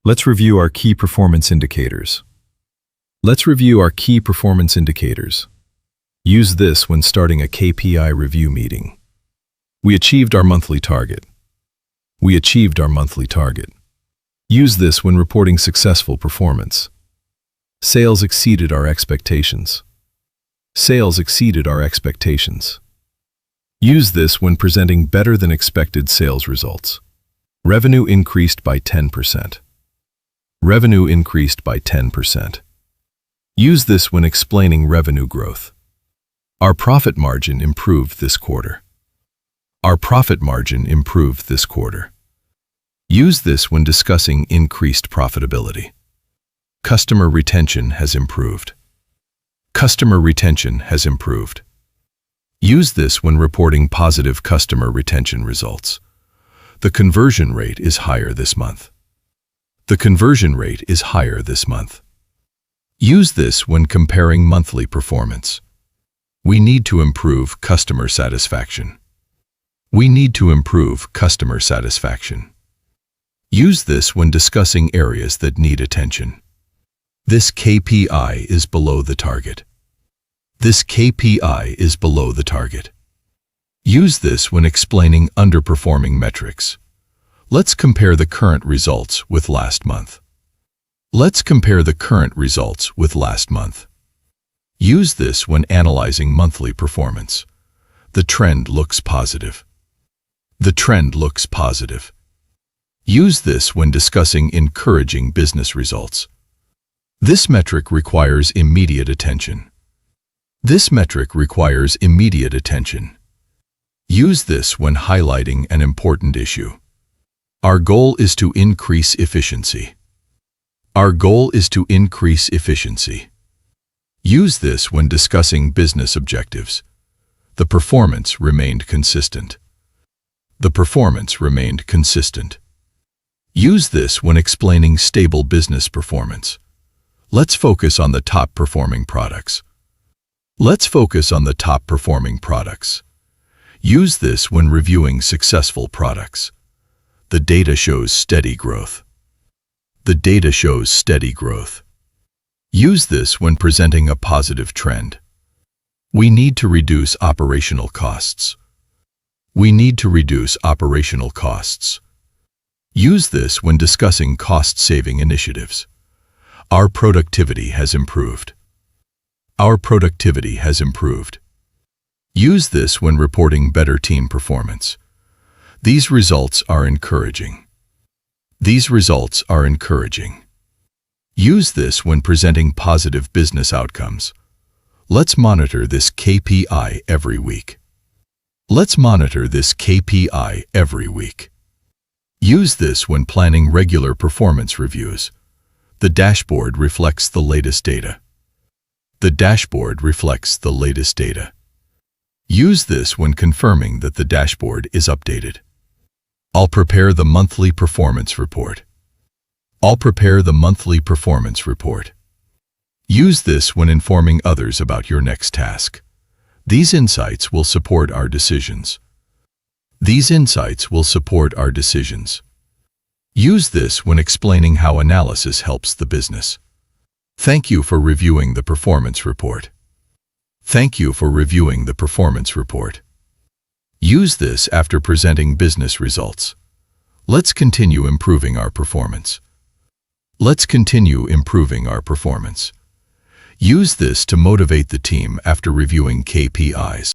Let's review our key performance indicators. Let's review our key performance indicators. Use this when starting a KPI review meeting. We achieved our monthly target. We achieved our monthly target. Use this when reporting successful performance. Sales exceeded our expectations. Sales exceeded our expectations. Use this when presenting better than expected sales results. Revenue increased by 10%. Revenue increased by 10%. Use this when explaining revenue growth. Our profit margin improved this quarter. Our profit margin improved this quarter. Use this when discussing increased profitability. Customer retention has improved. Customer retention has improved. Use this when reporting positive customer retention results. The conversion rate is higher this month. The conversion rate is higher this month. Use this when comparing monthly performance. We need to improve customer satisfaction. We need to improve customer satisfaction. Use this when discussing areas that need attention. This KPI is below the target. This KPI is below the target. Use this when explaining underperforming metrics. Let's compare the current results with last month. Let's compare the current results with last month. Use this when analyzing monthly performance. The trend looks positive. The trend looks positive. Use this when discussing encouraging business results. This metric requires immediate attention. This metric requires immediate attention. Use this when highlighting an important issue. Our goal is to increase efficiency. Our goal is to increase efficiency. Use this when discussing business objectives. The performance remained consistent. The performance remained consistent. Use this when explaining stable business performance. Let's focus on the top performing products. Let's focus on the top performing products. Use this when reviewing successful products. The data shows steady growth. The data shows steady growth. Use this when presenting a positive trend. We need to reduce operational costs. We need to reduce operational costs. Use this when discussing cost-saving initiatives. Our productivity has improved. Our productivity has improved. Use this when reporting better team performance. These results are encouraging. These results are encouraging. Use this when presenting positive business outcomes. Let's monitor this KPI every week. Let's monitor this KPI every week. Use this when planning regular performance reviews. The dashboard reflects the latest data. The dashboard reflects the latest data. Use this when confirming that the dashboard is updated. I'll prepare the monthly performance report. I'll prepare the monthly performance report. Use this when informing others about your next task. These insights will support our decisions. These insights will support our decisions. Use this when explaining how analysis helps the business. Thank you for reviewing the performance report. Thank you for reviewing the performance report. Use this after presenting business results. Let's continue improving our performance. Let's continue improving our performance. Use this to motivate the team after reviewing KPIs.